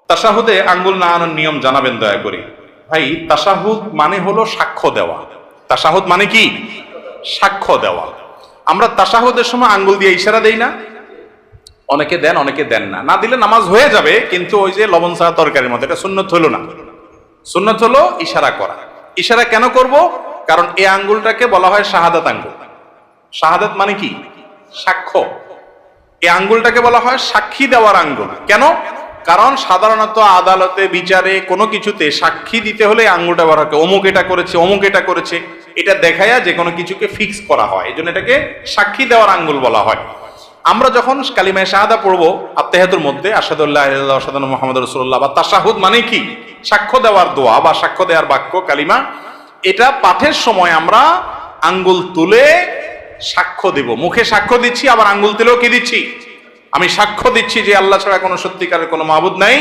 তাশাহুদে আঙ্গুল নাড়ানোর নিয়ম জানাবেন দয়া করে। ভাই, তাশাহুদ মানে হলো সাক্ষ্য দেওয়া। তাশাহুদ মানে কি? সাক্ষ্য দেওয়া। আমরা তাশাহুদের সময় আঙ্গুল দিয়ে ইশারা দেই না? অনেকে দেন, অনেকে দেন না। না দিলে নামাজ হয়ে যাবে, কিন্তু ওই যে লবণ ছাড়া তরকারির মতো, এটা সুন্নত হলো না। সুন্নত হলো ইশারা করা। ইশারা কেন করব? কারণ এই আঙ্গুলটাকে বলা হয় শাহাদাত আঙ্গুল। শাহাদাত মানে কি? সাক্ষ্য। এই আঙ্গুলটাকে বলা হয় সাক্ষী দেওয়ার আঙ্গুল। কেন? কারণ সাধারণত আদালতে, বিচারে, কোনো কিছুতে সাক্ষী দিতে হলে আঙ্গুলটা ব্যবহার হয়। অমুক এটা করেছে, অমুক এটা করেছে, এটা দেখায়া যে কোনো কিছুকে ফিক্স করা হয়। এই জন্য এটাকে সাক্ষী দেওয়ার আঙ্গুল বলা হয়। আমরা যখন কালিমায়ে শাহাদা পড়বো আত্তাহিয়াতুর মধ্যে, আশহাদু আল্লা ইলাহা ইল্লাল্লাহ ওয়া আশহাদু আন্না মুহাম্মাদুর রাসূলুল্লাহ, বা তাশাহুদ মানে কি? সাক্ষ্য দেওয়ার দোয়া বা সাক্ষ্য দেওয়ার বাক্য, কালিমা। এটা পাঠের সময় আমরা আঙ্গুল তুলে সাক্ষ্য দেব। মুখে সাক্ষ্য দিচ্ছি, আবার আঙ্গুল তুলেও কি দিচ্ছি? আমি সাক্ষ্য দিচ্ছি যে আল্লাহ ছাড়া কোনো সত্যিকারের কোনো মাবুদ নাই।